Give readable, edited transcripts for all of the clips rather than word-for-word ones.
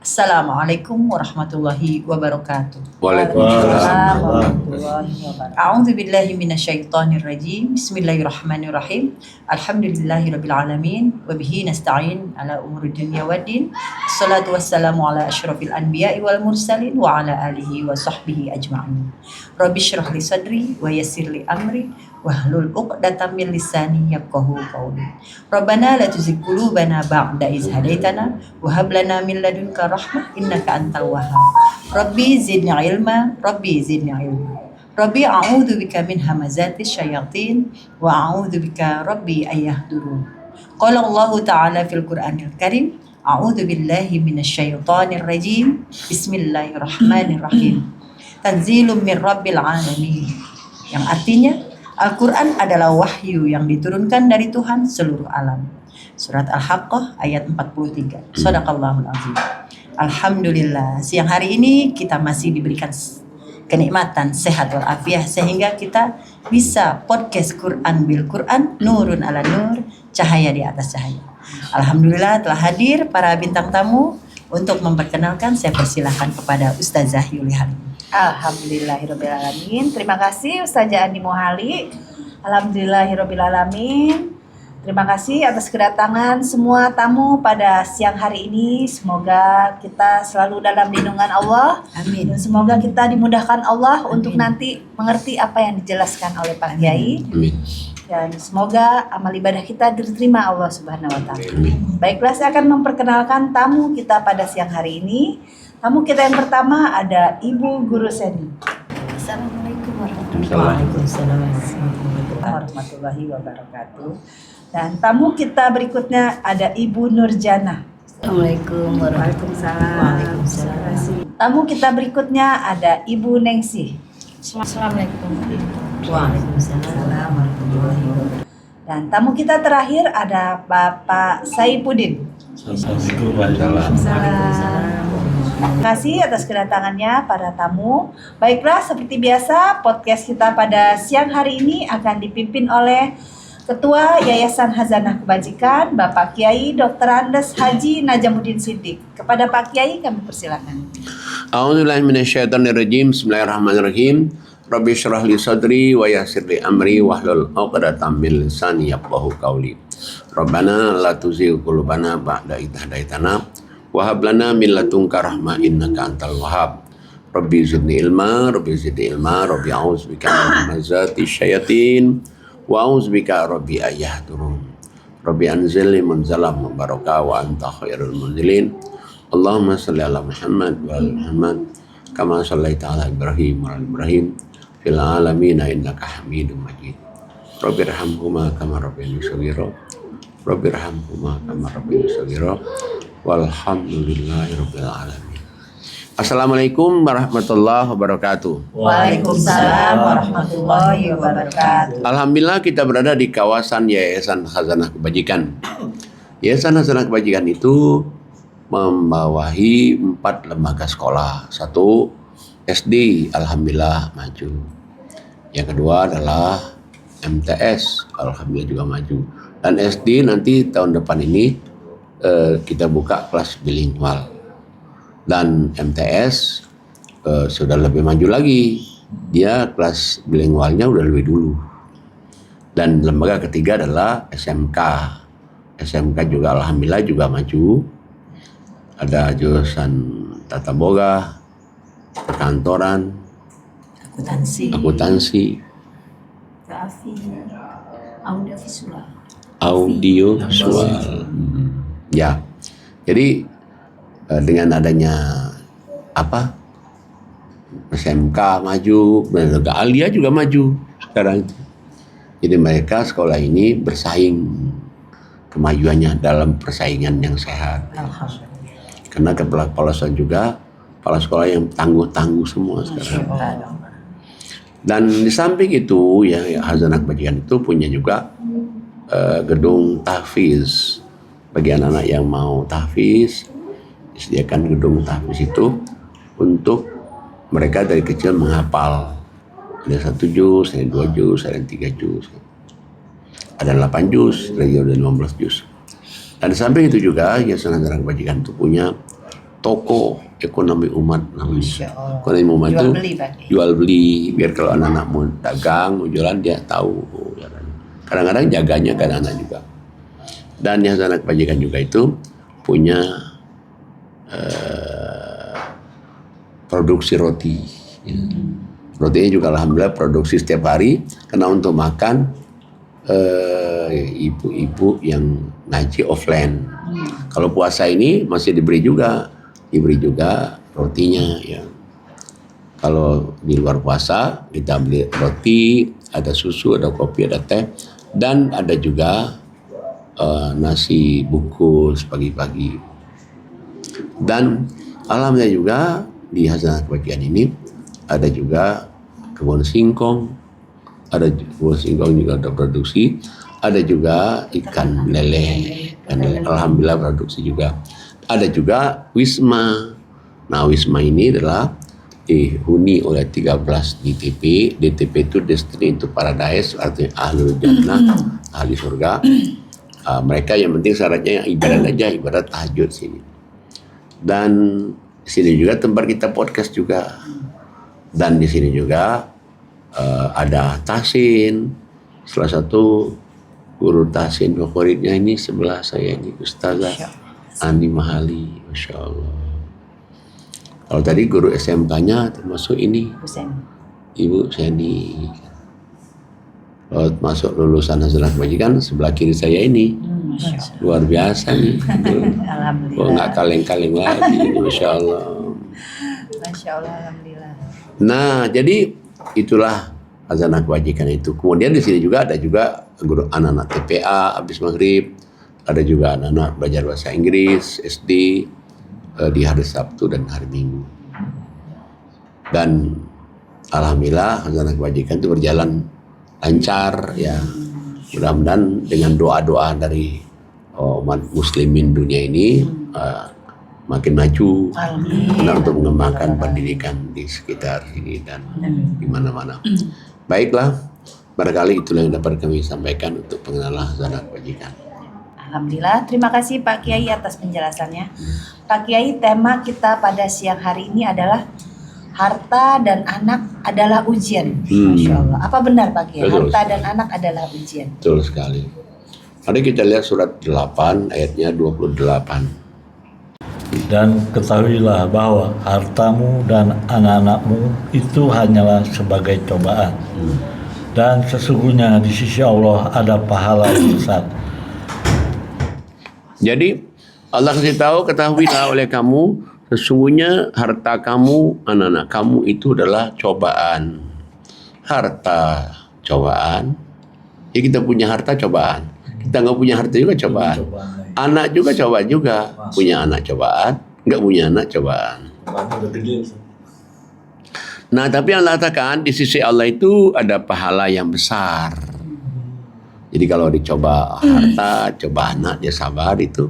Assalamualaikum warahmatullahi wabarakatuh. Waalaikumsalam. warahmatullahi wabarakatuh. A'udzu billahi minasyaitonir rajim. Bismillahirrahmanirrahim. Alhamdulillahirabbil alamin wa bihi nasta'in ala umuri dunya waddin. Wassalatu wassalamu ala asyrofil anbiya'i wal mursalin wa ala alihi wa sahbihi ajma'in. Rabbi shrah li sadri wa yassir li amri wahlul 'uqdatam min lisani yafqahu qawli. Rabbana la tuzigh qulubana ba'da idh hadaitana wa hab lana min ladunka rahmah innaka antal wahhab. Rabbi zidni ilma, Rabbi zidni ilma. Rabbi a'udzu bika min hamazati syayatin wa a'udzu bika Rabbi ayyahdurun. Qala Allah Ta'ala fil Qur'anil Karim, a'udzu billahi minasyaitonir rajim. Bismillahirrahmanirrahim. Tanzilum min Rabbil alamin. Yang artinya Al-Quran adalah wahyu yang diturunkan dari Tuhan seluruh alam. Surat Al-Haqqah ayat 43. Shadaqallahul azim. Alhamdulillah, siang hari ini kita masih diberikan kenikmatan sehat walafiat sehingga kita bisa podcast Quran bil Quran, nurun ala nur, cahaya di atas cahaya. Alhamdulillah telah hadir para bintang tamu. Untuk memperkenalkan saya persilahkan kepada Ustazah Yuli Halim. Alhamdulillahirrabbilalamin. Terima kasih Ustazah Andi Mohali. Alhamdulillahirrabbilalamin. Terima kasih atas kedatangan semua tamu pada siang hari ini. Semoga kita selalu dalam lindungan Allah. Amin. Dan semoga kita dimudahkan Allah Amin. untuk nanti mengerti apa yang dijelaskan oleh Pak Kiai. Amin. Dan semoga amal ibadah kita diterima Allah Subhanahu wa taala. Amin. Baiklah, saya akan memperkenalkan tamu kita pada siang hari ini. Tamu kita yang pertama ada Ibu Guru Seni. Assalamualaikum Warahmatullahi wabarakatuh. Dan tamu kita berikutnya ada Ibu Nurjana. Assalamualaikum Waalaikumsalam. Tamu kita berikutnya ada Ibu Nengsi. Assalamualaikum. Waalaikumsalam. Dan tamu kita terakhir ada Bapak Saipudin. Terima kasih atas kedatangannya para tamu. Baiklah, seperti biasa podcast kita pada siang hari ini akan dipimpin oleh Ketua Yayasan Hazanah Kebajikan, Bapak Kiai Dr. Andes Haji Najamuddin Siddiq. Kepada Pak Kiai kami persilakan. A'udzubillahi minasyaitonirrajim. Bismillahirrahmanirrahim. Rabbi shrah li sadri wa yassir li amri wahlul 'uqdatam min lisani yafqahu qawli. Rabbana la tuzigh qulubana ba'da idh hadaitana wa hab lana min ladunka rahmah innaka antal wahhab. Rabbi zidni ilma, Rabbi zidni ilma, Rabbi a'udzubika min hamazati syayatin wa a'udzubika Rabbi ayyahdurun. Rabbi anzilni munzalam mubarakah wa anta khairul munzilin. Allahumma shalli ala Muhammad wa ala Muhammad kama shallaita ala Ibrahim wa ala Ibrahim fil alamin innaka Hamidum Majid. Rabbirhamhuma kama rabbayani shaghira. Rabbirhamhuma kama rabbayani shaghira. Walhamdulillahirabbil alamin. Assalamualaikum warahmatullahi wabarakatuh. Waalaikumsalam warahmatullahi wabarakatuh. Alhamdulillah kita berada di kawasan Yayasan Hazanah Kebajikan. Yayasan Hazanah Kebajikan itu membawahi 4 lembaga sekolah. 1 SD, alhamdulillah maju. Yang kedua adalah MTS, alhamdulillah juga maju. Dan SD nanti tahun depan ini kita buka kelas bilingual. Dan MTS sudah lebih maju lagi. Dia kelas bilingualnya udah lebih dulu. Dan lembaga ketiga adalah SMK. SMK juga alhamdulillah juga maju. Ada jurusan tata boga, perkantoran, akuntansi, audio visual. Ya, jadi dengan adanya SMK maju, lembaga Alia juga maju sekarang. Jadi mereka sekolah ini bersaing kemajuannya dalam persaingan yang sehat. Karena kepala juga kepala sekolah yang tangguh-tangguh semua sekarang. Dan di samping itu ya Hazanah Kebajikan itu punya juga gedung tahfiz. Bagi anak-anak yang mau tahfiz, disediakan gedung tahfiz itu untuk mereka dari kecil menghafal. Ada 1 juz, ada 2 juz, ada 3 juz. Ada 8 juz, ada 15 juz. Dan di samping itu juga Yayasan Hazanah Kebajikan itu punya toko ekonomi umat namanya. Masya Allah. Ekonomi umat Jual itu beli, Pak Kiai. jual beli, biar kalau anak-anak mau dagang, mau jualan dia tahu. Kadang-kadang jaganya kan anak juga. Dan yang anak kebajikan juga itu punya produksi roti. Rotinya juga alhamdulillah produksi setiap hari, karena untuk makan ibu-ibu yang ngaji offline. Kalau puasa ini masih diberi juga rotinya ya. Kalau di luar puasa kita beli roti, ada susu, ada kopi, ada teh, dan ada juga nasi bungkus pagi-pagi. Dan alhamdulillah juga di Hasanah Kebajikan ini ada juga kebun singkong, ada kebun singkong juga ada produksi, ada juga ikan lele, alhamdulillah produksi juga. Ada juga wisma. Nah, wisma ini adalah dihuni oleh 13 DTP. DTP itu Destiny to Paradise, artinya ahlul jannah, ahli surga. Mereka yang penting syaratnya yang ibadat aja, ibadat tahajud sini. Dan di sini juga tempat kita podcast juga. Dan di sini juga ada Tahsin. Salah satu guru Tahsin favoritnya ini sebelah saya ini, Ustazah Andi Mahali, Masya Allah. Kalau tadi guru SMK-nya termasuk ini, Ibu Seni. Kalau masuk lulusan Hasanah Kebajikan sebelah kiri saya ini. Luar biasa nih. Alhamdulillah. Kok nggak kaleng-kaleng lagi, Masya Allah. Masya Allah, alhamdulillah. Nah, jadi itulah Hasanah Kebajikan itu. Kemudian di sini juga ada juga guru anak-anak TPA habis maghrib, ada juga anak-anak belajar bahasa Inggris SD di hari Sabtu dan hari Minggu. Dan alhamdulillah Hasanah Kebajikan itu berjalan lancar ya. Mudah-mudahan dengan doa-doa dari umat muslimin dunia ini makin maju karena untuk mengembangkan pendidikan di sekitar sini dan di mana-mana. Baiklah, barangkali itulah yang dapat kami sampaikan untuk pengenalan Hasanah Kebajikan. Alhamdulillah, terima kasih Pak Kiai atas penjelasannya. Pak Kiai, tema kita pada siang hari ini adalah harta dan anak adalah ujian. Masya Allah. Apa benar Pak Kiai? Betul. Harta dan anak adalah ujian. Betul sekali. Mari kita lihat surat 8 ayatnya 28. Dan ketahuilah bahwa hartamu dan anak-anakmu itu hanyalah sebagai cobaan. Dan sesungguhnya di sisi Allah ada pahala yang besar. Jadi Allah kasih tahu, ketahuilah oleh kamu, sesungguhnya harta kamu, anak-anak kamu itu adalah cobaan. Harta cobaan. Ya kita punya harta cobaan. Kita nggak punya harta juga cobaan. Anak juga cobaan juga. Punya anak cobaan, nggak punya anak cobaan. Nah, tapi Allah katakan di sisi Allah itu ada pahala yang besar. Jadi kalau dicoba harta, coba anak, dia sabar itu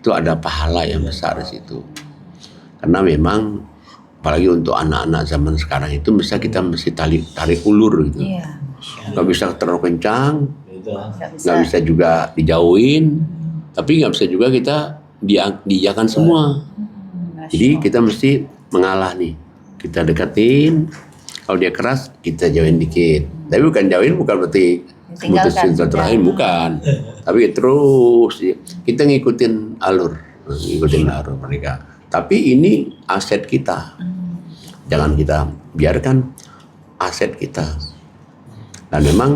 ada pahala yang besar di situ. Karena memang apalagi untuk anak-anak zaman sekarang itu kita mesti tarik ulur gitu. Iya. Nggak bisa terlalu kencang, Nggak bisa. nggak bisa juga dijauhin, tapi nggak bisa juga kita diiyakan semua. Jadi kita mesti mengalah nih. Kita deketin, kalau dia keras kita jauhin dikit. Tapi bukan jauhin bukan berarti Tinggalkan. putusin silaturahim, bukan. Tapi terus kita ngikutin alur mereka. Tapi ini aset kita. Jangan kita biarkan aset kita. Dan memang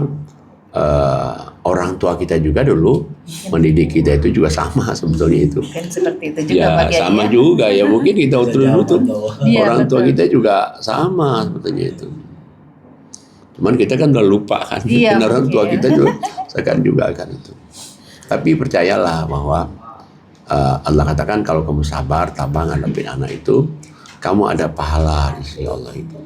orang tua kita juga dulu mendidik kita itu juga sama sebetulnya itu. Kan seperti itu juga Ya Pak Kiai. sama juga ya, mungkin kita dulu tuh Iya, orang tua betul. kita juga sama sebetulnya itu. Cuman kita kan udah lupa kan, Iya, dan orang tua iya. kita juga seakan juga akan itu. Tapi percayalah bahwa Allah katakan kalau kamu sabar, tabah ngadepin anak itu, kamu ada pahala di sisi Allah itu.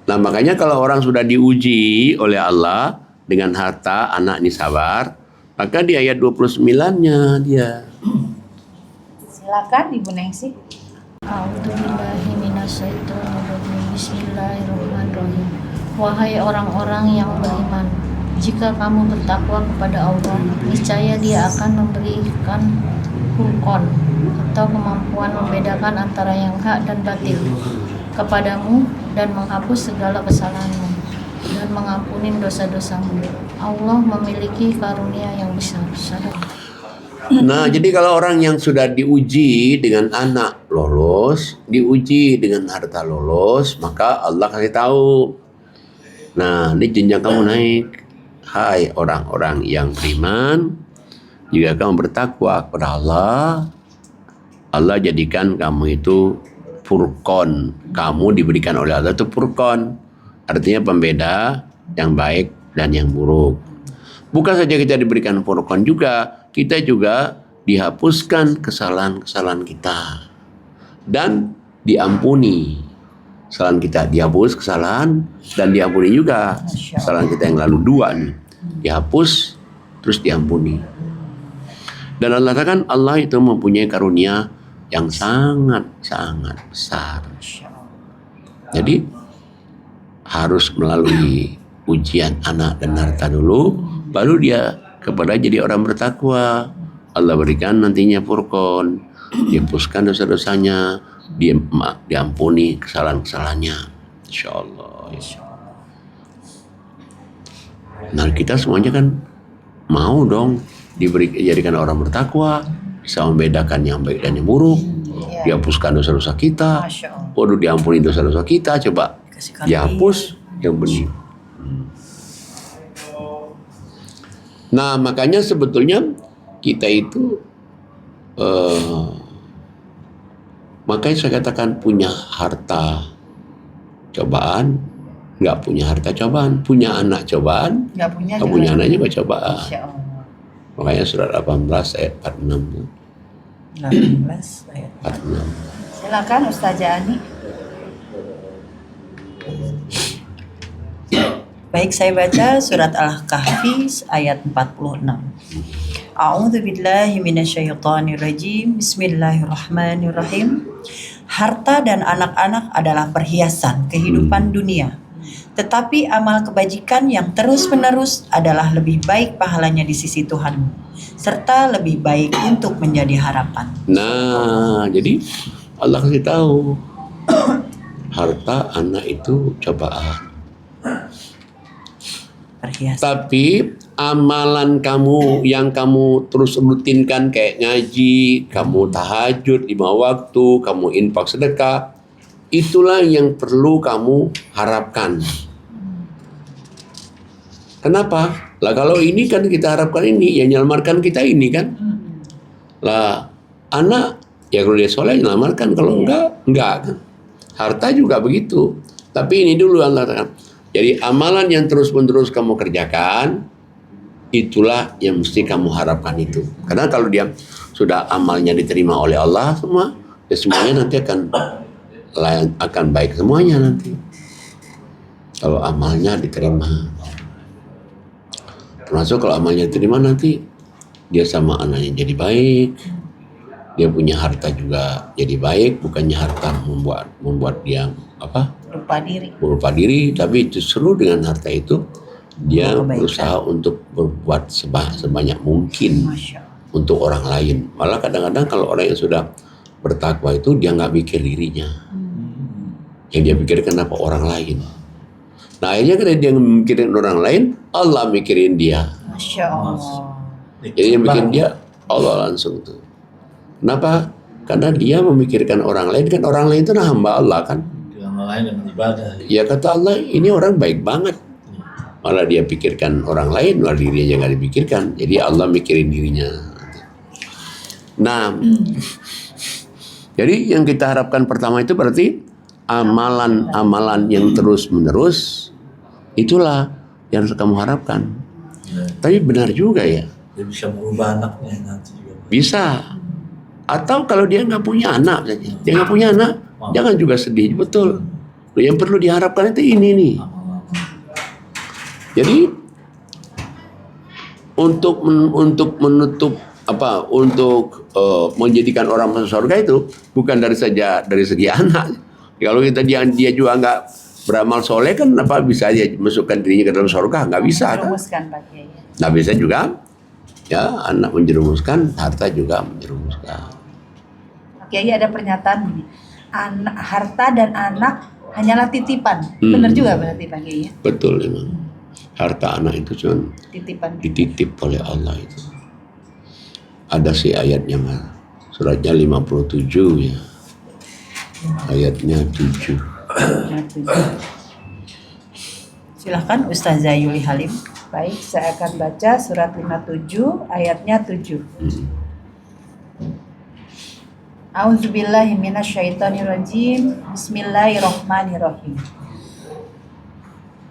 Nah makanya kalau orang sudah diuji oleh Allah dengan harta, anak ini sabar, maka di ayat 29-nya dia. Silakan Ibu Nengsi. A'udzubillahiminasyaitonirrajim. Bismillahirrahmanirrahim. Wahai orang-orang yang beriman, jika kamu bertakwa kepada Allah, niscaya Dia akan memberikan Furqan atau kemampuan membedakan antara yang hak dan batil kepadamu dan menghapus segala kesalahanmu dan mengampuni dosa-dosamu. Allah memiliki karunia yang besar. Nah, jadi kalau orang yang sudah diuji dengan anak lolos, diuji dengan harta lolos, maka Allah kasih tahu. Nah, ini jenjang kamu naik. Hai orang-orang yang beriman, jika kamu bertakwa kepada Allah, Allah jadikan kamu itu furqon. Kamu diberikan oleh Allah itu furqon. Artinya pembeda yang baik dan yang buruk. Bukan saja kita diberikan furqon juga, kita juga dihapuskan kesalahan-kesalahan kita. Dan diampuni. Kesalahan kita dihapus, kesalahan dan diampuni juga. Kesalahan kita yang lalu dua nih. Dihapus, terus diampuni. Dan Allah katakan Allah itu mempunyai karunia yang sangat-sangat besar. Jadi harus melalui ujian anak dan harta dulu, baru dia kepada jadi orang bertakwa. Allah berikan nantinya furqan, dihapuskan dosa-dosanya, diampuni kesalahan-kesalahannya. Insyaallah. Nah, kita semuanya kan mau dong dijadikan orang bertakwa, bisa membedakan yang baik dan yang buruk, dihapuskan dosa-dosa kita. Waduh, diampuni dosa-dosa kita, coba dihapus yang benar. Nah, makanya sebetulnya kita itu makanya saya katakan punya harta cobaan, nggak punya harta cobaan, punya anak cobaan, nggak punya anak juga cobaan. Makanya surat 18 ayat 46. 18 ayat 46. Silakan Ustazah Ani. Baik, saya baca surat Al-Kahfi ayat 46. A'udzu billahi minasyaitonir rajim. Bismillahirrahmanirrahim. Harta dan anak-anak adalah perhiasan kehidupan dunia. Tetapi amal kebajikan yang terus-menerus adalah lebih baik pahalanya di sisi Tuhanmu, serta lebih baik untuk menjadi harapan. Nah, jadi Allah kasih tahu harta anak itu cobaan. Perhiasan. Tapi amalan kamu yang kamu terus rutinkan kayak ngaji, kamu tahajud 5 waktu, kamu infak sedekah, itulah yang perlu kamu harapkan. Kenapa? Lah kalau ini kan kita harapkan ini, yang menyelamatkan kita ini kan. Lah anak, ya kalau dia soleh menyelamatkan, kalau enggak kan. Harta juga begitu. Tapi ini dulu Allah katakan. Jadi amalan yang terus-menerus kamu kerjakan, itulah yang mesti kamu harapkan itu. Karena kalau dia sudah amalnya diterima oleh Allah semua, ya semuanya nanti akan baik semuanya nanti. Kalau amalnya diterima. Termasuk kalau amalnya diterima nanti dia sama anaknya jadi baik. Dia punya harta juga jadi baik, bukannya harta membuat dia lupa diri, tapi justru dengan harta itu dia berusaha untuk berbuat sebanyak mungkin untuk orang lain. Malah kadang-kadang kalau orang yang sudah bertakwa itu dia nggak mikir dirinya, yang dia pikirkan apa orang lain. Nah akhirnya karena dia mikirin orang lain, Allah mikirin dia. Masya Allah. Jadi yang bikin dia Allah langsung tuh. Kenapa? Karena dia memikirkan orang lain, kan orang lain itu hamba Allah kan. Dengan lain dengan ibadah. Ya kata Allah ini orang baik banget. Malah dia pikirkan orang lain, malah dirinya nggak dipikirkan. Jadi Allah mikirin dirinya. Nah, jadi yang kita harapkan pertama itu berarti amalan-amalan yang terus-menerus, itulah yang kamu harapkan. Tapi benar juga ya. Dia bisa merubah anaknya nanti juga. Bisa. Atau kalau dia nggak punya anak saja, dia nggak punya anak, jangan juga sedih, betul. Yang perlu diharapkan itu ini nih. Jadi untuk menutup untuk menjadikan orang masuk surga itu bukan dari segi anak. Kalau dia juga nggak beramal soleh kan apa bisa dia masukkan dirinya ke dalam surga? Nggak bisa kan? Nggak bisa juga. Ya, anak menjerumuskan, harta juga menjerumuskan. Pak Kiai ada pernyataan gini, harta dan anak hanyalah titipan. Benar juga berarti Pak Kiai ya? Betul memang. Harta anak itu cuma Titipan. dititip oleh Allah itu. Ada sih ayatnya Mas. Suratnya 57 ya. Ayatnya 7. Silahkan Ustazah Yuli Halim. Baik, saya akan baca surat 57 ayatnya 7. A'udzubillahi minasyaitonirrajim. Bismillahirrahmanirrahim.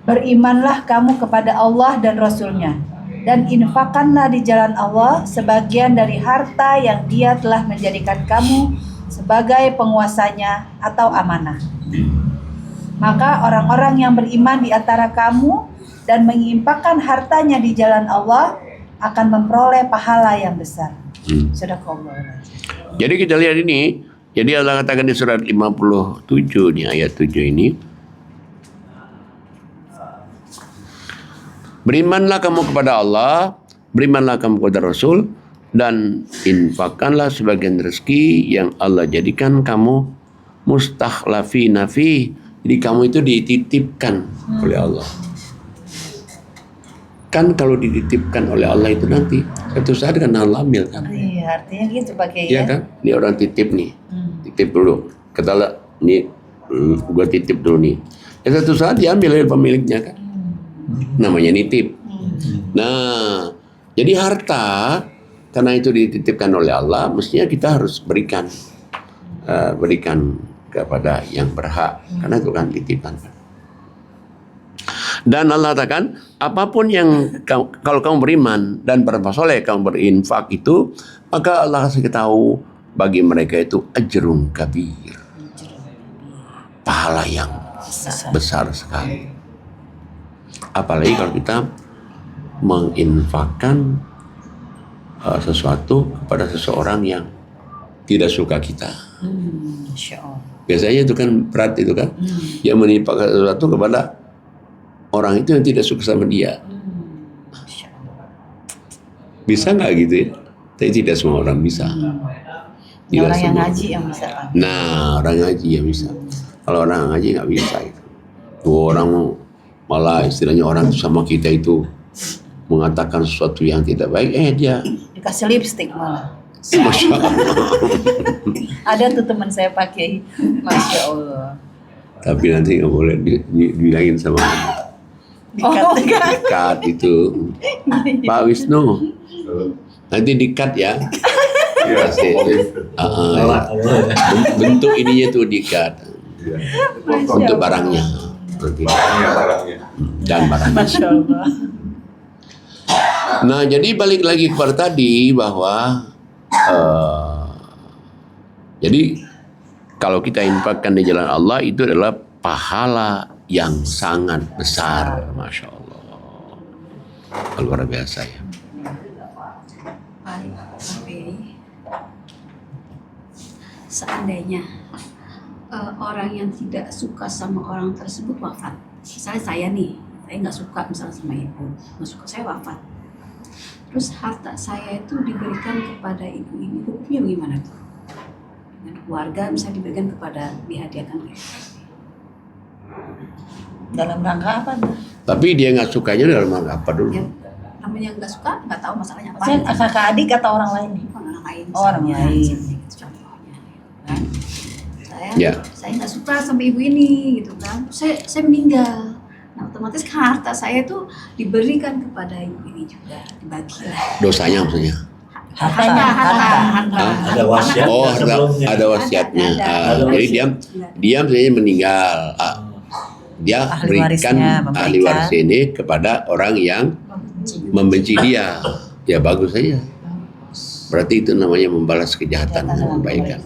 Berimanlah kamu kepada Allah dan Rasul-Nya, dan infakkanlah di jalan Allah sebagian dari harta yang Dia telah menjadikan kamu sebagai penguasanya atau amanah. Maka orang-orang yang beriman di antara kamu dan menginfakkan hartanya di jalan Allah akan memperoleh pahala yang besar. Sadaqallah. Jadi kita lihat ini, jadi Allah katakan di surat 57 nih ayat 7 ini, berimanlah kamu kepada Allah, berimanlah kamu kepada Rasul, dan infakkanlah sebagian rezeki yang Allah jadikan kamu mustakhlafina fi. Jadi kamu itu dititipkan oleh Allah. Kan kalau dititipkan oleh Allah itu nanti satu saat kan hamil kan. Iya, artinya gitu Pak Kiai. Iya kan? Ini orang titip nih. Titip dulu. Katalah nih gua titip dulu nih. Ya satu saat diambil oleh pemiliknya kan. Namanya nitip. Nah, jadi harta karena itu dititipkan oleh Allah, mestinya kita harus berikan kepada yang berhak, karena itu kan titipan. Dan Allah katakan, apapun yang kalau kamu beriman dan berbuat soleh, kamu berinfak itu, maka Allah kasih tahu bagi mereka itu ajrun kabir, pahala yang besar sekali. Apalagi kalau kita menginfakkan sesuatu kepada seseorang yang tidak suka kita. Insya Allah. Biasanya itu kan berat itu kan, yang menginfakkan sesuatu kepada orang itu yang tidak suka sama dia. Bisa nggak gitu ya? Tapi tidak semua orang bisa. Tidak Orang yang semua. ngaji yang bisa. Nah, orang ngaji yang bisa. Kalau orang ngaji nggak bisa itu. Orang malah istilahnya orang sama kita itu mengatakan sesuatu yang tidak baik, dia Dikasih lipstik malah. Masya Allah. Ada tuh teman saya pakai. Masya Allah. Tapi nanti nggak boleh dibilangin sama dikat itu Pak Wisnu. Nanti dikat ya. Bentuk ininya tuh dikat. Untuk barangnya. Dan barangnya. Masya Allah. Nah, jadi balik lagi kepada tadi bahwa jadi kalau kita infakkan di jalan Allah itu adalah pahala yang sangat besar, Masya Allah, luar biasa ya. Seandainya orang yang tidak suka sama orang tersebut wafat, misalnya saya nih, saya nggak suka misalnya sama ibu, nggak suka, saya wafat. Terus harta saya itu diberikan kepada ibu ini, hukumnya gimana tuh? Dengan keluarga misalnya diberikan kepada, dihadiahkan. Dalam rangka apa? Tapi dia nggak sukanya dalam rangka apa dulu? Ya, namanya nggak suka, nggak tahu masalahnya apa. Maksudnya kakak adik atau orang lain nih? Orang lain. Orang lain. Gitu, contohnya. Kan? Ya. Saya nggak suka sama ibu ini, gitu kan. Saya meninggal. Nah, otomatis harta saya itu diberikan kepada ibu ini juga, dibagilah. Dosanya maksudnya? Hartanya, harta. Ada wasiat. Oh, sebelumnya. ada wasiatnya. Ada. Jadi dia misalnya meninggal. Dia Ahli berikan warisnya ahli waris ini kepada orang yang membenci dia. Ya bagus saja. Berarti itu namanya membalas kejahatan dengan kebaikan.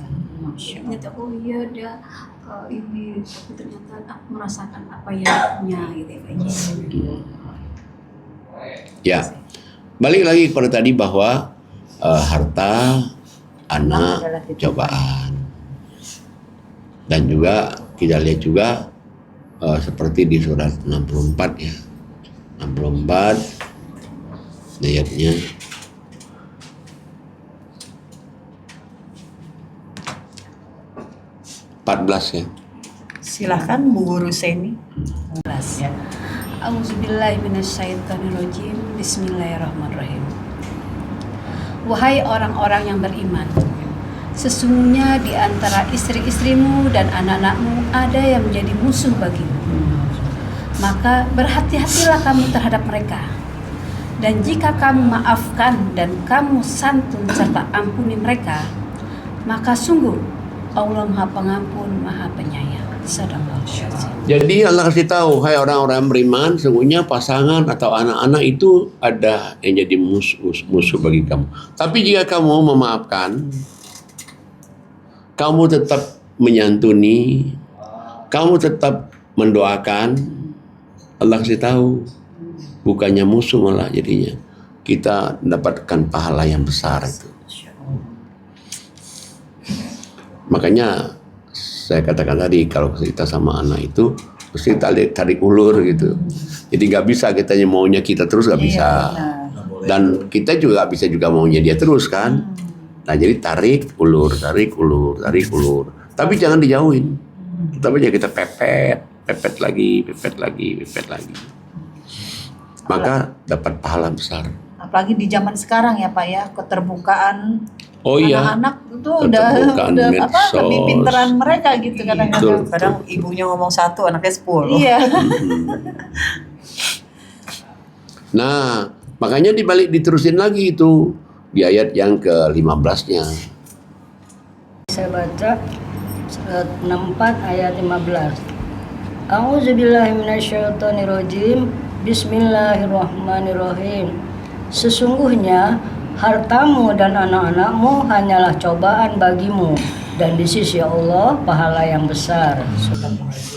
Ternyata oh iya dia ini, tapi ternyata merasakan apa yang punya gitu ya kayaknya. Ya, balik lagi kepada tadi bahwa harta, anak, cobaan. Dan juga kita lihat juga seperti di surat 64 ya. 64 ayatnya 14 ya. Silahkan Bu Guru Seni. Ya. Auzubillahiminasyaitonirrajim. Bismillahirrahmanirrahim. Wahai orang-orang yang beriman, sesungguhnya di antara istri-istrimu dan anak-anakmu ada yang menjadi musuh bagimu. Maka berhati-hatilah kamu terhadap mereka. Dan jika kamu maafkan dan kamu santun serta ampuni mereka, maka sungguh Allah Maha Pengampun, Maha Penyayang. Sadaqallahul Azim. Jadi Allah kasih tahu, hai orang-orang beriman, sesungguhnya pasangan atau anak-anak itu ada yang jadi musuh bagi kamu. Tapi jika kamu memaafkan, kamu tetap menyantuni, kamu tetap mendoakan, Allah kasih tahu, bukannya musuh malah jadinya. Kita mendapatkan pahala yang besar itu. Makanya saya katakan tadi, kalau kita sama anak itu mesti tarik ulur gitu. Jadi nggak bisa kita maunya kita terus, nggak bisa. Dan kita juga nggak bisa juga maunya dia terus kan. Nah jadi tarik ulur. Tapi jangan dijauhin. Tapi jangan kita pepet lagi. Maka dapat pahala besar. Apalagi di zaman sekarang ya Pak ya, keterbukaan Oh iya. anak-anak itu udah lebih pinteran mereka gitu kadang-kadang. Kadang ibunya ngomong 1, anaknya 10. Iya. Nah, makanya dibalik diterusin lagi itu di ayat yang ke-15-nya. Saya baca surat 64 ayat 15. A'udzubillahiminasyaitonirrajim. Bismillahirrahmanirrahim. Sesungguhnya hartamu dan anak-anakmu hanyalah cobaan bagimu, dan di sisi Allah pahala yang besar.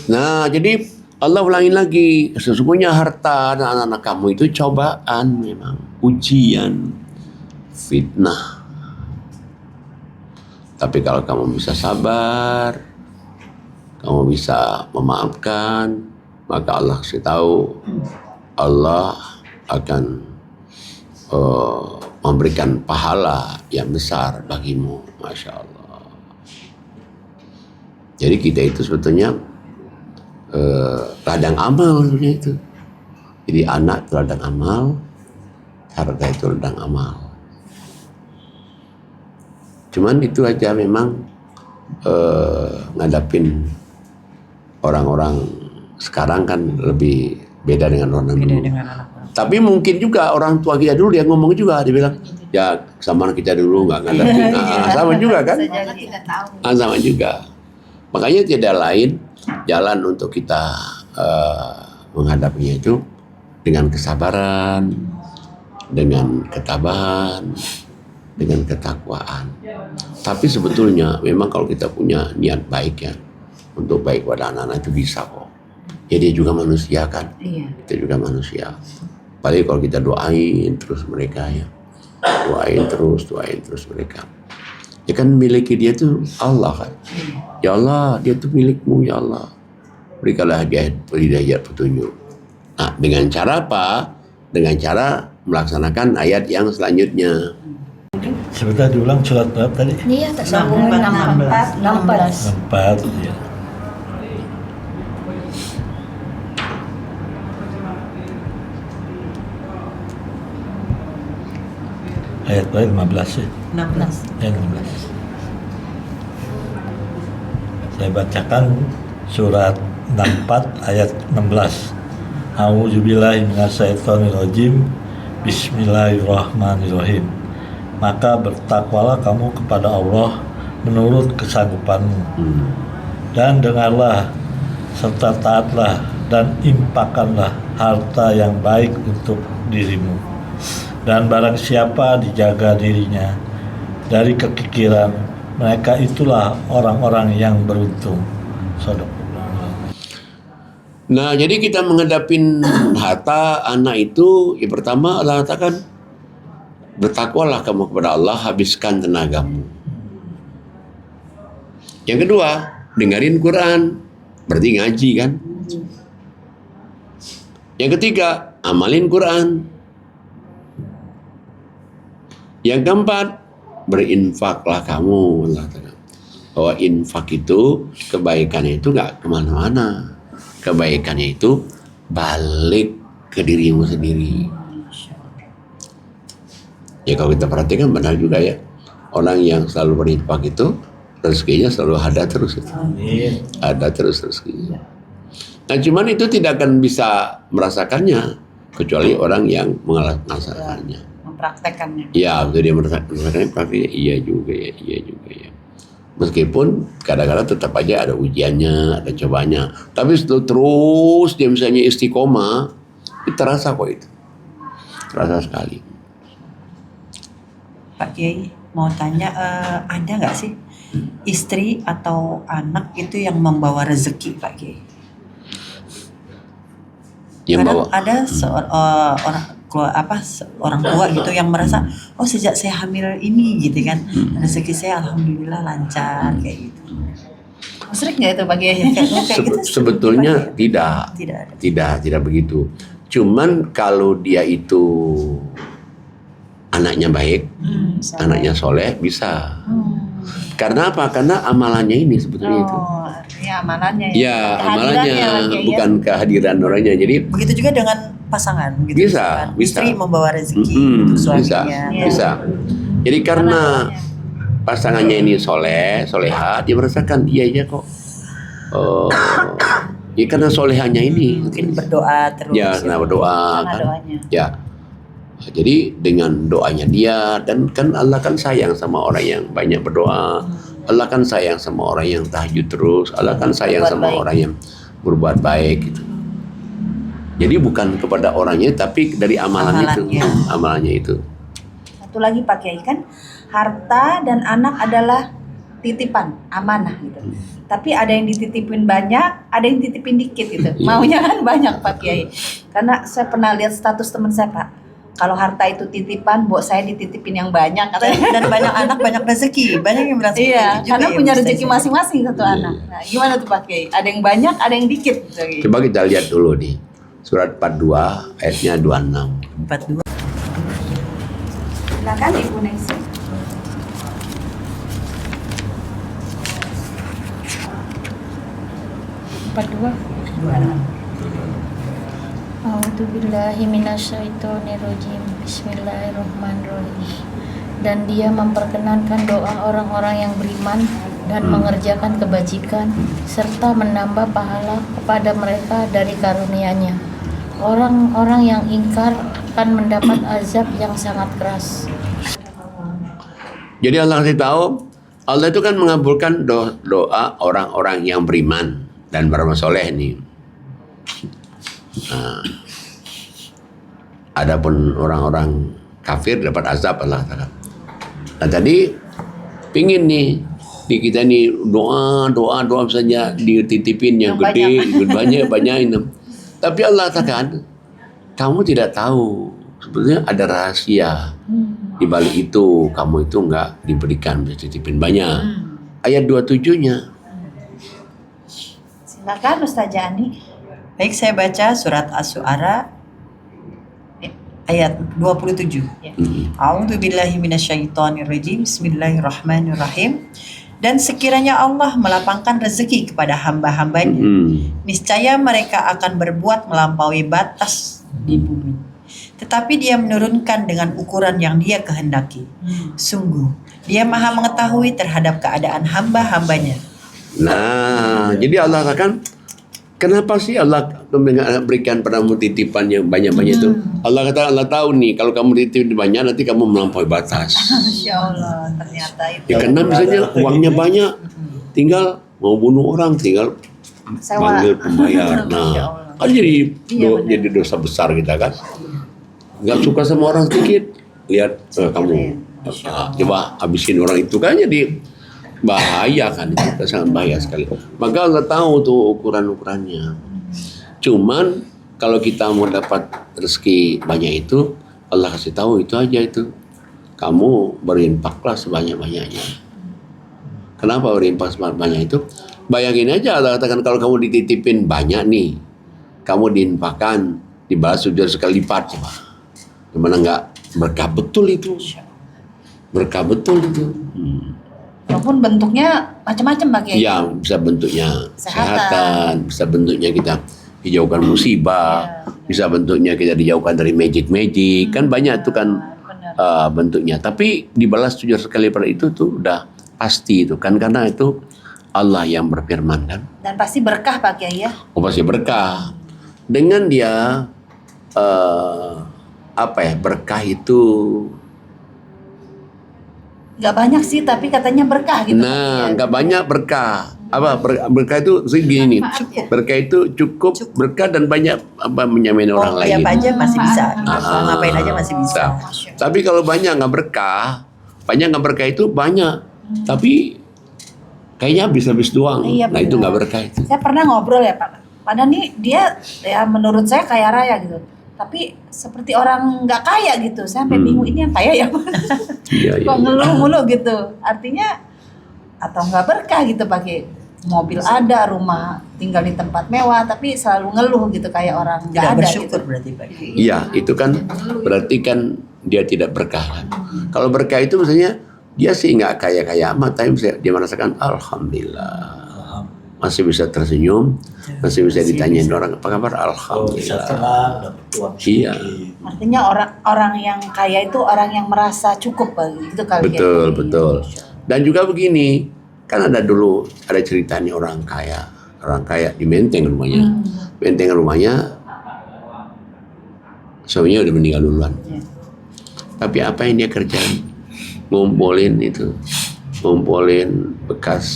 Nah, jadi Allah ulangin lagi, sesungguhnya harta dan anak-anak kamu itu cobaan memang, ujian, fitnah. Tapi kalau kamu bisa sabar, kamu bisa memaafkan, maka Allah kasih tahu, Allah akan memberikan pahala yang besar bagimu, Masya Allah. Jadi kita itu sebetulnya ladang amal sebenarnya itu. Jadi anak itu ladang amal, harta itu ladang amal. Cuman itu aja memang ngadapin orang-orang sekarang kan lebih beda dengan orang dulu. Tapi mungkin juga orang tua kita dulu dia ngomong juga, dia bilang ya sama kita dulu nggak ngadapin. Sama juga kan? Sama juga. Makanya tidak lain jalan untuk kita menghadapinya itu dengan kesabaran, dengan ketabahan, dengan ketakwaan. Tapi sebetulnya memang kalau kita punya niat baik ya, untuk baik pada anak-anak itu bisa kok. Ya dia juga manusia kan, kita juga manusia. Apalagi kalau kita doain terus mereka ya, doain terus mereka. Ya kan miliki dia tuh Allah kan. Ya Allah, dia tuh milikmu ya Allah. Berikanlah hidayah petunjuk. Nah, dengan cara apa? Dengan cara melaksanakan ayat yang selanjutnya. Sebentar diulang surat berapa tadi? Iya, tersambung 64. 64 ya. Ayat 15 ya? 16. Ayat 16. Saya bacakan surat 64 ayat 16. A'udzubillahi minasyaitonirrajim. Bismillahirrahmanirrahim. Maka bertakwalah kamu kepada Allah menurut kesanggupanmu. Dan dengarlah serta taatlah dan infakkanlah harta yang baik untuk dirimu. Dan barang siapa dijaga dirinya dari kekikiran, mereka itulah orang-orang yang beruntung. Nah, jadi kita menghadapin harta anak itu, yang pertama Allah katakan, bertakwalah kamu kepada Allah, habiskan tenagamu. Yang kedua, dengerin Quran, berarti ngaji kan. Yang ketiga, amalin Quran. Yang keempat, berinfaklah kamu. bahwa infak itu kebaikannya itu nggak kemana-mana, kebaikannya itu balik ke dirimu sendiri. Ya kalau kita perhatikan benar juga ya, orang yang selalu berinfak itu rezekinya selalu ada terus, ada terus rezekinya. Nah cuman itu tidak akan bisa merasakannya kecuali orang yang merasakannya, mempraktekannya. ya waktu dia merasakannya praktiknya iya juga ya. Meskipun kadang-kadang tetap aja ada ujiannya, ada cobanya. Tapi terus dia misalnya istiqomah, itu terasa kok itu. Terasa sekali. Pak Kiai mau tanya, ada nggak sih istri atau anak itu yang membawa rezeki, Pak Kiai? Yang Kadang bawa ada orang tua gitu yang merasa, oh sejak saya hamil ini gitu kan, rezeki saya alhamdulillah lancar kayak gitu. Sering nggak itu Pak Kiai? Kayak gitu? sebetulnya Tidak ada. tidak begitu. Cuman kalau dia itu anaknya baik, anaknya soleh bisa. Karena apa? Karena amalannya ini sebetulnya itu. Oh, artinya amalannya ya. Ya, amalannya Kehadirannya, Pak Kiai, bukan kehadiran orangnya. Jadi Begitu juga dengan pasangan gitu. Bisa, kan? bisa. Istri membawa rezeki untuk bisa, suaminya. bisa. Jadi karena pasangannya ini soleha, dia merasakan dia aja kok. Ya karena solehannya ini. Mungkin berdoa terus. Ya, karena berdoa Karena kan. doanya. Ya. Jadi dengan doanya dia, dan kan Allah kan sayang sama orang yang banyak berdoa. Allah kan sayang sama orang yang tahajud terus. Allah kan sayang Berbuat sama baik. orang yang berbuat baik gitu. Jadi bukan kepada orangnya, tapi dari amalannya itu. Satu lagi Pak Kiai, kan harta dan anak adalah titipan, amanah gitu. Tapi ada yang dititipin banyak, ada yang titipin dikit gitu. Maunya kan banyak Pak Kiai. Karena saya pernah lihat status teman saya, Pak. Kalau harta itu titipan, buat saya dititipin yang banyak katanya. Dan banyak anak banyak rezeki. Banyak yang bilang seperti Iya, itu juga karena ya, punya Ustaz. rezeki masing-masing satu anak. Nah, gimana tuh Pak Kiai? Ada yang banyak, ada yang dikit. Gitu. Coba kita lihat dulu nih. Surat 42 ayatnya 26. 42. Silakan Ibu Nexi. A'udzubillahi minasyaitonirrajim. Bismillahirrahmanirrahim. Dan dia memperkenankan doa orang-orang yang beriman dan mengerjakan kebajikan serta menambah pahala kepada mereka dari karunia-Nya. Orang-orang yang ingkar akan mendapat azab yang sangat keras. Jadi Allah kasih tahu, Allah itu kan mengabulkan doa orang-orang yang beriman dan beramal soleh nih. Nah, adapun orang-orang kafir dapat azab Allah katakan. Nah tadi pingin nih di kita nih doa saja dititipin yang gede, banyak. Tapi Allah katakan, kamu tidak tahu sebetulnya ada rahasia di balik itu. Kamu itu enggak diberikan dititipin banyak. Ayat 27-nya. Silakan Ustazah Ani. Baik, saya baca surat Asy-Syu'ara ayat 27. A'udzubillahi minasyaitonirrajim. Bismillahirrahmanirrahim. Dan sekiranya Allah melapangkan rezeki kepada hamba-hambanya, niscaya mereka akan berbuat melampaui batas di bumi. Tetapi Dia menurunkan dengan ukuran yang Dia kehendaki. Sungguh, Dia Maha mengetahui terhadap keadaan hamba-hambanya. Nah, jadi Allah katakan, kenapa sih Allah berikan padamu titipan yang banyak-banyak itu? Allah kata, Allah tahu nih, kalau kamu titip banyak, nanti kamu melampaui batas. Masya Allah, ternyata itu. Ya karena misalnya uangnya banyak, tinggal mau bunuh orang, tinggal Sewa. panggil pembayar. Masya Nah, Allah. kan jadi Iya, jadi dosa besar kita kan. Nggak suka sama orang sedikit, lihat kamu coba habisin orang itu kan, jadi bahaya kan, itu sangat bahaya sekali. Maka Allah tahu tuh ukuran-ukurannya. Cuman kalau kita mau dapat rezeki banyak itu, Allah kasih tahu itu aja itu. Kamu berinfaklah sebanyak-banyaknya. Kenapa berinfak sebanyak itu? Bayangin aja Allah katakan kalau kamu dititipin banyak nih, kamu diinfakkan, dibalas sudah sekali lipat coba. Gimana enggak berkah betul itu? Berkah betul itu. Walaupun bentuknya macam-macam Pak Kiai. Ya, bisa bentuknya Kesehatan. kesehatan, bisa bentuknya kita dijauhkan musibah, bisa bentuknya kita dijauhkan dari magic-magic, kan banyak tuh kan Benar. bentuknya. Tapi dibalas 7 kali pada itu tuh udah pasti itu kan, karena itu Allah yang berfirman kan. Dan pasti berkah Pak Kiai ya. Oh, pasti berkah. Dengan dia berkah itu. Nggak banyak sih, tapi katanya berkah gitu. Nah, nggak banyak berkah. Berkah itu segini nih. Berkah itu cukup berkah dan banyak menyamain orang Ya lain. apa aja masih bisa. Ah. Mau ngapain aja masih bisa. Tapi kalau banyak nggak berkah itu banyak. Tapi kayaknya habis-habis doang. Iya, Nah itu benar. nggak berkah itu. Saya pernah ngobrol ya Pak. Padahal nih dia ya menurut saya kaya raya gitu. Tapi seperti orang nggak kaya gitu. Saya sampai bingung ini yang kaya ya. Iya, iya. Kok ngeluh mulu gitu. Artinya atau nggak berkah gitu pakai mobil ada, rumah tinggal di tempat mewah, tapi selalu ngeluh gitu kayak orang nggak Tidak ada bersyukur gitu. berarti Pak. Iya, itu kan berarti kan dia tidak berkah kan. Kalau berkah itu misalnya dia sih nggak kaya-kaya amat, tapi dia merasakan alhamdulillah. Masih bisa tersenyum, masih bisa ditanyain orang apa kabar, Oh, bisa alhamdulillah. tenang, dapat uang Iya. sedikit. Artinya orang yang kaya itu orang yang merasa cukup gitu kali ya. Betul, betul. Dan juga begini, kan ada dulu ada ceritanya orang kaya di Menteng rumahnya. Menteng rumahnya suaminya udah meninggal duluan. Tapi apa yang dia kerjain? Ngumpulin bekas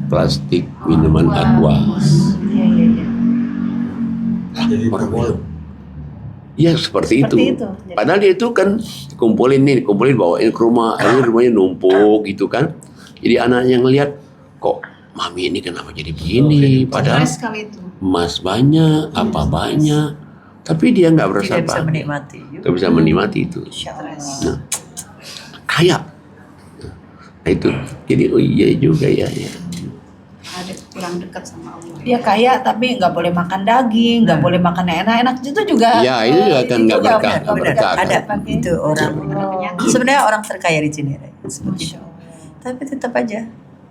plastik minuman aqua. Iya, iya, iya. Jadi Orang boleh. bilang, ya seperti itu. Seperti itu. Jadi- Padahal dia itu kan dikumpulin bawain ke rumah, akhirnya rumahnya numpuk gitu kan. Jadi anaknya ngelihat, kok mami ini kenapa jadi begini? Padahal Stres sekali itu. emas banyak, apa banyak, tapi dia nggak berasa Tidak bisa apa, menikmati. nggak bisa menikmati itu. Insya Allah. Nah, kaya. Nah itu, jadi oh iya juga ya. Ada kurang dekat sama Allah. Dia kaya tapi nggak boleh makan daging, nggak boleh makan enak-enak itu juga. Ya, itu juga kan nggak juga berkah, nggak berkah. Ada Pakai. itu orang. Sebenarnya orang terkaya di sini, seperti itu. Masya Allah. Tapi tetap aja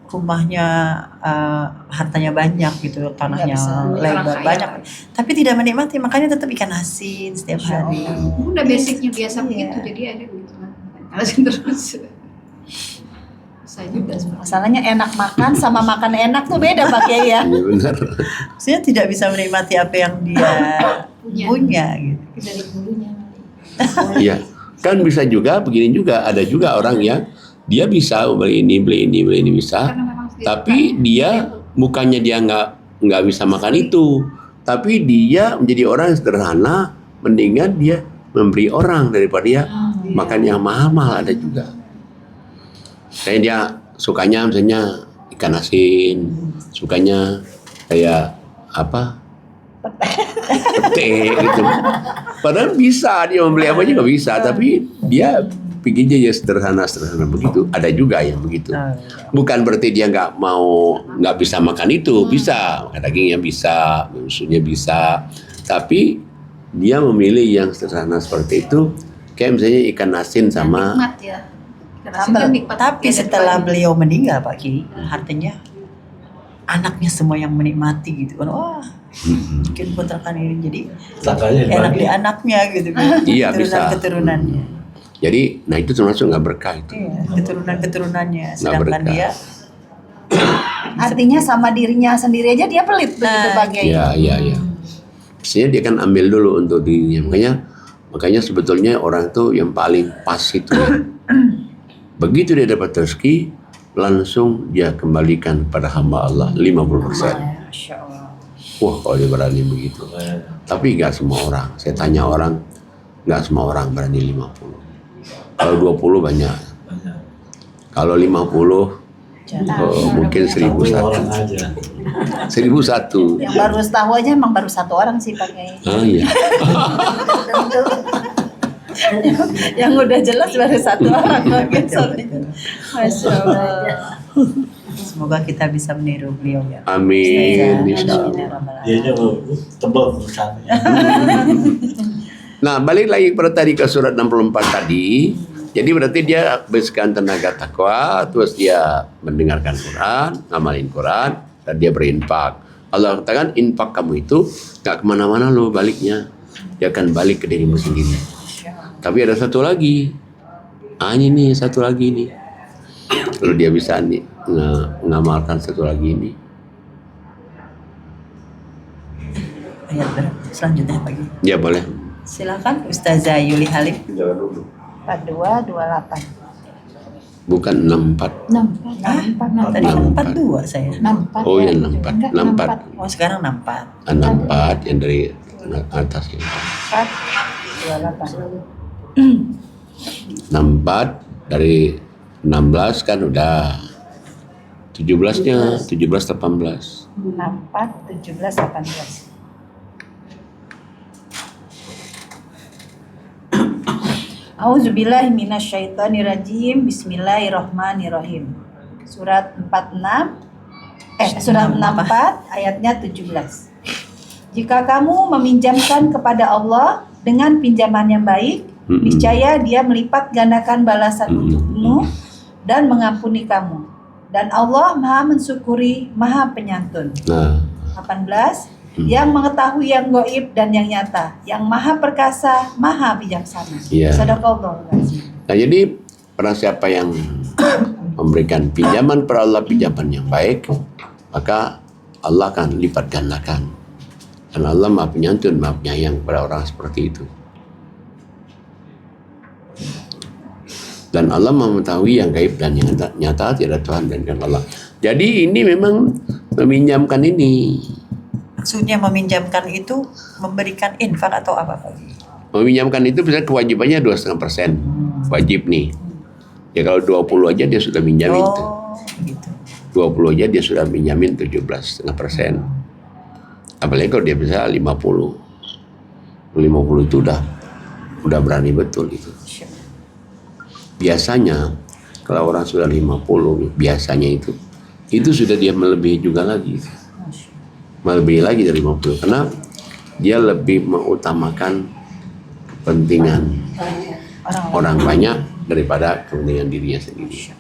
rumahnya hartanya banyak gitu, tanahnya Nggak bisa. lebar Orang kaya. banyak, tapi tidak menikmati, makanya tetap ikan asin setiap hari. Udah basicnya biasa Iya. begitu, jadi ada gitu kan. Alasin terus. Saya juga seperti Masalahnya enak makan sama makan enak tuh beda Pak Kiai ya. Iya benar. Saya tidak bisa menikmati apa yang dia punya gitu. Dari dulunya. Iya, kan bisa juga begini juga, ada juga orang yang dia bisa beli ini bisa, karena memang sendiri tapi dia bukannya dia nggak bisa makan itu, tapi dia menjadi orang yang sederhana, mendingan dia memberi orang daripada dia makan yang mahal-mahal. Ada juga. Kayak dia sukanya misalnya ikan asin, sukanya kayak apa? Pete gitu. Padahal bisa dia membeli apa aja nggak bisa, tapi dia pikirnya ya sederhana begitu. Ada juga yang begitu. Bukan berarti dia nggak bisa makan itu, bisa makan dagingnya bisa, susunya bisa, tapi dia memilih yang sederhana seperti itu. Kayak misalnya ikan asin sama nikmat ya. Karena kan nikmat. Tapi Ada setelah dua. beliau meninggal Pak Ki, artinya anaknya semua yang menikmati gitu kan. Wah, mungkin putrakan ini jadi Tetangganya enak dibagi. di anaknya gitu kan. Iya, bisa. Keturunannya. jadi, nah itu termasuk nggak berkah itu. Iya, keturunannya. Sedangkan berkah. dia Artinya sama dirinya sendiri aja dia pelit begitu Nah, Pak Kiai. Iya. Mestinya dia kan ambil dulu untuk dirinya. Makanya sebetulnya orang tuh yang paling pas itu ya. Begitu dia dapat rezeki, langsung dia kembalikan pada hamba Allah 50%. Masya Allah. Wah, kalau dia berani begitu. Tapi nggak semua orang. Saya tanya orang, nggak semua orang berani 50. Kalau 20 banyak. Kalau 50 mungkin 1001. Orang aja. 1001. Yang baru tahu aja emang baru satu orang sih Pak Kiai. Ah iya. Yang udah jelas baru satu orang Pak Kiai. Masya Allah. semoga kita bisa meniru beliau ya. Amin. Insyaallah. Dia aja tebal urusannya. Nah, balik lagi kepada tadi ke surat 64 tadi. Jadi berarti dia habiskan tenaga takwa, terus dia mendengarkan Quran, ngamalin Quran, dan dia berinfak. Allah katakan infak kamu itu gak kemana-mana lo baliknya, dia akan balik ke dirimu sendiri. Tapi ada satu lagi, ini nih satu lagi nih. Lalu dia bisa mengamalkan satu lagi ini. Ayat selanjutnya pagi. Ya boleh. Silakan Ustazah Yuli Halim. 4228. Bukan 64. 64. Tadi kan 64. 42 saya. 64. Oh ya 64. 64. Oh sekarang 64. 64 yang dari atas ini. 428. 64 dari 16 kan udah 17-nya 17 18. 64 17 18. Auzubillahi minasyaitonirrajim. Bismillahirrahmanirrahim. Surat 64 ayatnya 17. Jika kamu meminjamkan kepada Allah dengan pinjaman yang baik, niscaya Dia melipat gandakan balasan untukmu dan mengampuni kamu. Dan Allah Maha mensyukuri, Maha penyantun. Nah, 18. Yang mengetahui yang gaib dan yang nyata, yang Maha perkasa, Maha bijaksana. Iya. Shadaqallahul-azim. nah jadi pada siapa yang memberikan pinjaman kepada Allah, pinjaman yang baik, maka Allah akan lipat gandakan. Dan Allah Maha penyantun, Maha penyayang kepada orang seperti itu. Dan Allah mengetahui yang gaib dan yang nyata, tidak Tuhan dan Allah. Jadi ini memang meminjamkan ini. Maksudnya meminjamkan itu memberikan infak atau apa Pak? Meminjamkan itu bisa kewajibannya 2,5%. Wajib nih. Ya kalau 20 aja dia sudah minjamin tuh. Gitu. 20 aja dia sudah minjamin 17,5%. Apalagi kalau dia bisa 50. 50 itu udah berani betul itu. Biasanya kalau orang sudah 50, biasanya itu sudah dia melebihi juga lagi. Melebihi lagi dari 50 karena dia lebih mengutamakan kepentingan orang banyak daripada kepentingan dirinya sendiri.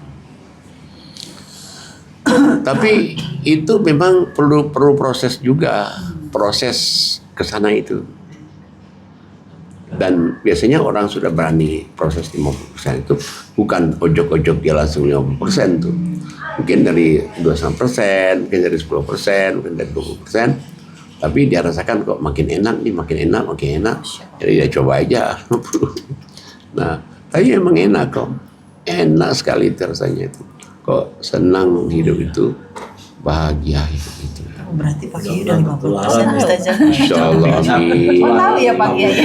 Tapi itu memang perlu proses juga, proses ke sana itu. Dan biasanya orang sudah berani proses 50% itu bukan ojok-ojok dia langsung 50% tuh. Mungkin dari 2,5%, mungkin dari 10%, mungkin dari 20%. Tapi dia rasakan kok makin enak nih, makin enak. Jadi dia coba aja. Nah, tapi emang enak kok. Enak sekali itu rasanya itu. Kok senang hidup itu, bahagia hidup itu. Berarti Pak Kiai udah 50% Ustazah. Insya Allah, amin. Oh tahu ya Pak Kiai.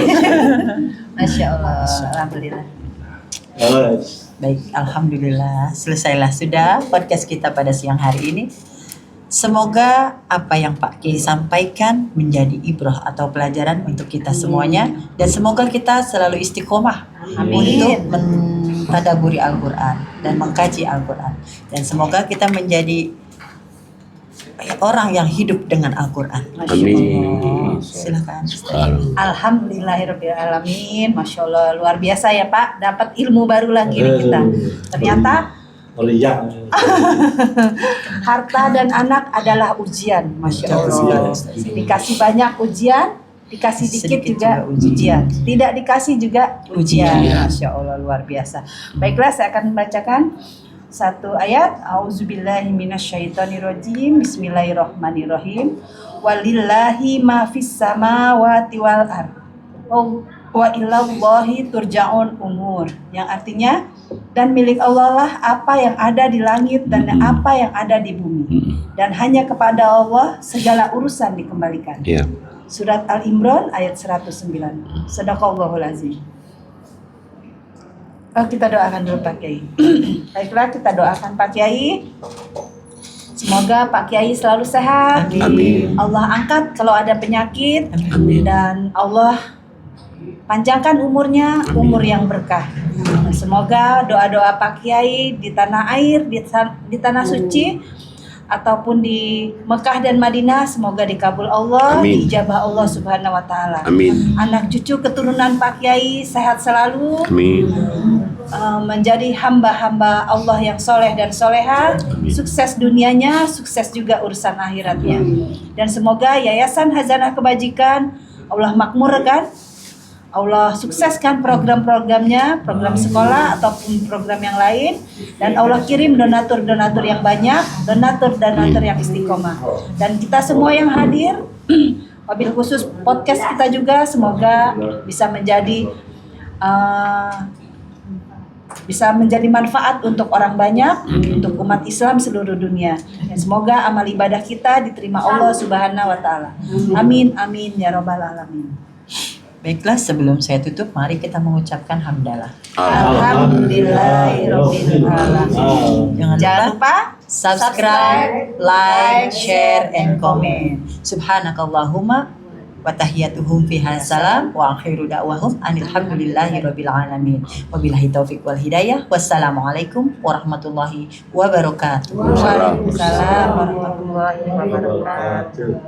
Masya Allah. Alhamdulillah. Baik, Alhamdulillah selesailah sudah podcast kita pada siang hari ini. Semoga apa yang Pak Kiai sampaikan menjadi ibrah atau pelajaran untuk kita semuanya. Dan semoga kita selalu istiqomah untuk mentadaburi Al-Quran dan mengkaji Al-Quran. Dan semoga kita menjadi orang yang hidup dengan Al-Quran. Amin. Silakan. Alhamdulillahirrahmanirrahim. Masya Allah, luar biasa ya Pak. Dapat ilmu baru lagi nih kita. Ternyata harta dan anak adalah ujian. Masya Allah. Dikasih banyak ujian, dikasih dikit juga ujian. Tidak dikasih juga ujian. Masya Allah, luar biasa. Baiklah, saya akan membacakan satu ayat. Auzubillahi minasyaitonirrajim. Bismillahirrahmanirrahim. Walillahi ma fis samawati wal ardh. Wa ilallahi turja'un umur. Yang artinya, dan milik Allah lah apa yang ada di langit dan apa yang ada di bumi. Dan hanya kepada Allah segala urusan dikembalikan. Surat Al-Imran ayat 109. Shadaqallahul azim. Kita doakan dulu Pak Kiai. Baiklah, kita doakan Pak Kiai. Semoga Pak Kiai selalu sehat. Amin. Allah angkat kalau ada penyakit. Amin. Dan Allah panjangkan umurnya, umur yang berkah. Semoga doa-doa Pak Kiai di tanah air, di tanah suci, ataupun di Mekah dan Madinah, semoga dikabul Allah, diijabah Allah Subhanahu wa Ta'ala. Amin. Anak cucu keturunan Pak Kiai sehat selalu. Amin. menjadi hamba-hamba Allah yang soleh dan soleha, sukses dunianya, sukses juga urusan akhiratnya. Dan semoga Yayasan Hazanah Kebajikan Allah makmurkan, Allah sukseskan program-programnya, program sekolah ataupun program yang lain, dan Allah kirim donatur-donatur yang banyak, donatur-donatur yang istiqomah. Dan kita semua yang hadir, wabil khusus podcast kita juga semoga bisa menjadi manfaat untuk orang banyak, untuk umat Islam seluruh dunia. Dan semoga amal ibadah kita diterima Allah Subhanahu wa taala. Amin amin ya rabbal alamin. Baiklah, sebelum saya tutup, mari kita mengucapkan hamdalah. Alhamdulillahirabbil alamin. Jangan lupa Subscribe, like, share, and comment. Subhanakallahumma wa tahiyyatuhum fiha salam wa akhiru da'wahum alhamdulillahirabbil alamin. Wabillahi taufiq wal hidayah. Wassalamualaikum warahmatullahi wabarakatuh. Waalaikumsalam warahmatullahi wabarakatuh.